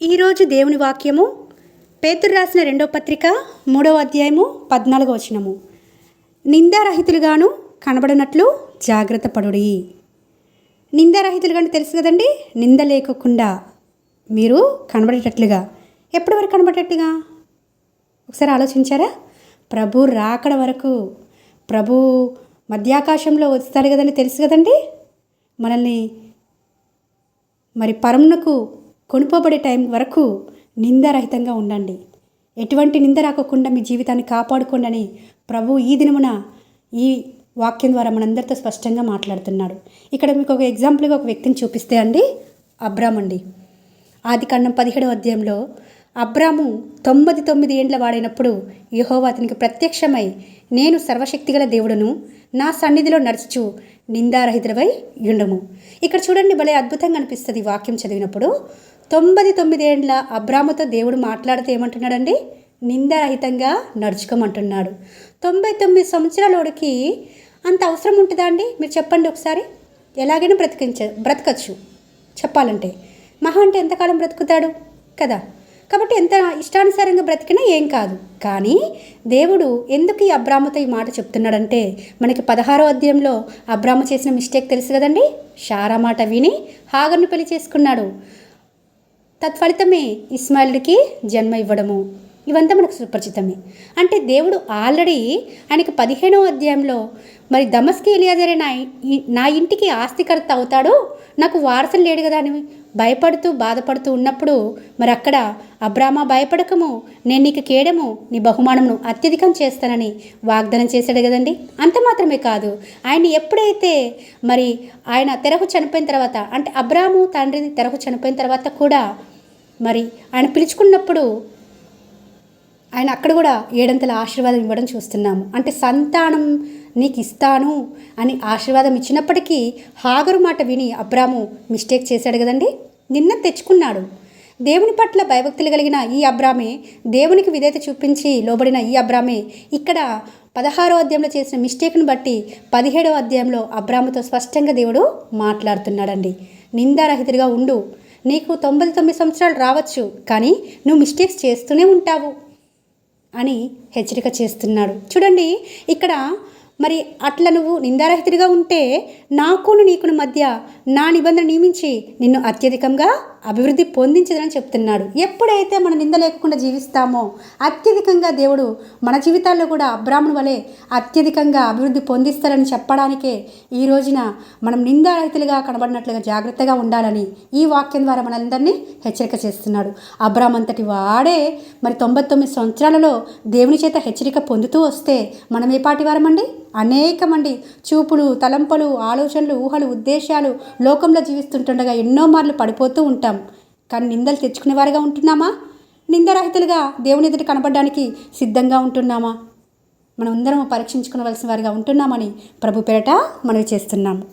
ఈరోజు దేవుని వాక్యము పేతురు రాసిన 2వ పత్రిక 3వ అధ్యాయము 14వ వచనము. నిందారహితులుగాను కనబడినట్లు జాగ్రత్త పడుడి. నిందారహితులుగాను తెలుసు కదండి, నింద లేకుండా మీరు కనబడేటట్లుగా. ఎప్పటి వరకు కనబడేటట్టుగా ఒకసారి ఆలోచించారా? ప్రభు రాకడ వరకు, ప్రభు మధ్యాకాశంలో వస్తారు కదండి, తెలుసు కదండి. మనల్ని మరి పరమునకు కొనుపోబడే టైం వరకు నిందారహితంగా ఉండండి. ఎటువంటి నింద రాకుండా మీ జీవితాన్ని కాపాడుకోండి అని ప్రభు ఈ దినమున ఈ వాక్యం ద్వారా మనందరితో స్పష్టంగా మాట్లాడుతున్నాడు. ఇక్కడ మీకు ఒక ఎగ్జాంపుల్గా ఒక వ్యక్తిని చూపిస్తే అండి, అబ్రామ్ అండి. ఆదికాండం 17వ అధ్యాయంలో అబ్రాము 99 ఏండ్ల వాడైనప్పుడు యెహోవా అతనికి ప్రత్యక్షమై, నేను సర్వశక్తిగల దేవుడును, నా సన్నిధిలో నడుచుచు నిందారహితులవై యుండము. ఇక్కడ చూడండి, భలే అద్భుతంగా అనిపిస్తుంది వాక్యం చదివినప్పుడు. 99 ఏండ్ల అబ్రాముతో దేవుడు మాట్లాడితే ఏమంటున్నాడండి? నిందారహితంగా నడుచుకోమంటున్నాడు. 99 సంవత్సరాలోడికి అంత అవసరం ఉంటుందా అండి? మీరు చెప్పండి ఒకసారి. ఎలాగైనా బ్రతకచ్చు చెప్పాలంటే. మహా అంటే ఎంతకాలం బ్రతుకుతాడు కదా. కాబట్టి ఎంత ఇష్టానుసారంగా బ్రతికినా ఏం కాదు. కానీ దేవుడు ఎందుకు ఈ అబ్రాముతో ఈ మాట చెప్తున్నాడంటే, మనకి 16వ అధ్యాయంలో అబ్రాము చేసిన మిస్టేక్ తెలుసు కదండి. షారా మాట విని హాగర్ను పెళ్లి చేసుకున్నాడు. తత్ఫలితమే ఇస్మాయిలుడికి జన్మ ఇవ్వడము. ఇవంతా మనకు సుపరిచితమే. అంటే దేవుడు ఆల్రెడీ ఆయనకి 15వ అధ్యాయంలో మరి దమస్కి ఎలియాజరే నా ఇంటికి ఆస్తికర్త అవుతాడు, నాకు వారసులు లేడు కదా అని భయపడుతూ బాధపడుతూ ఉన్నప్పుడు, మరి అక్కడ అబ్రామా భయపడకము, నేను నీకు కేడము, నీ బహుమానమును అత్యధికం చేస్తానని వాగ్దానం చేశాడు కదండి. అంత మాత్రమే కాదు, ఆయన ఎప్పుడైతే మరి ఆయన తెరహు చనిపోయిన తర్వాత, అంటే అబ్రాము తండ్రి తెరహు చనిపోయిన తర్వాత కూడా మరి ఆయన పిలుచుకున్నప్పుడు ఆయన అక్కడ కూడా 7 ఆశీర్వాదం ఇవ్వడం చూస్తున్నాము. అంటే సంతానం నీకు ఇస్తాను అని ఆశీర్వాదం ఇచ్చినప్పటికీ హాగరు మాట విని అబ్రాము మిస్టేక్ చేశాడు కదండి. నిన్న తెచ్చుకున్నాడు. దేవుని పట్ల భయభక్తులు కలిగిన ఈ అబ్రామే, దేవునికి విధేయత చూపించి లోబడిన ఈ అబ్రామే ఇక్కడ 16వ అధ్యాయంలో చేసిన మిస్టేక్ను బట్టి 17వ అధ్యాయంలో అబ్రాముతో స్పష్టంగా దేవుడు మాట్లాడుతున్నాడండి. నిందారహితుడిగా ఉండు. నీకు 99 సంవత్సరాలు రావచ్చు, కానీ నువ్వు మిస్టేక్స్ చేస్తూనే ఉంటావు అని హెచ్చరిక చేస్తున్నాడు. చూడండి, ఇక్కడ మరి అట్లా నువ్వు నిందారహితుడిగా ఉంటే నాకును నీకును మధ్య నా నిబంధన నియమించి నిన్ను అత్యధికంగా అభివృద్ధి పొందించదని చెప్తున్నాడు. ఎప్పుడైతే మనం నింద లేకుండా జీవిస్తామో అత్యధికంగా దేవుడు మన జీవితాల్లో కూడా అబ్రాముని వలె అత్యధికంగా అభివృద్ధి పొందిస్తారని చెప్పడానికే ఈ రోజున మనం నిందారహితులుగా కనబడినట్లుగా జాగ్రత్తగా ఉండాలని ఈ వాక్యం ద్వారా మనందరినీ హెచ్చరిక చేస్తున్నాడు. అబ్రాము అంతటి వాడే మరి 99 సంవత్సరాలలో దేవుని చేత హెచ్చరిక పొందుతూ వస్తే మనం ఏ పాటి వారమండి? అనేకమంది చూపులు, తలంపులు, ఆలోచనలు, ఊహలు, ఉద్దేశాలు లోకంలో జీవిస్తుంటుండగా ఎన్నో మార్లు పడిపోతూ ఉంటాం. కానీ నిందలు తెచ్చుకునేవారుగా ఉంటున్నామా? నిందరహితులుగా దేవుని ఎదుట కనబడడానికి సిద్ధంగా ఉంటున్నామా? మనం అందరం పరీక్షించుకునవలసిన వారిగా ఉంటున్నామని ప్రభు పేరట మనవి చేస్తున్నాము.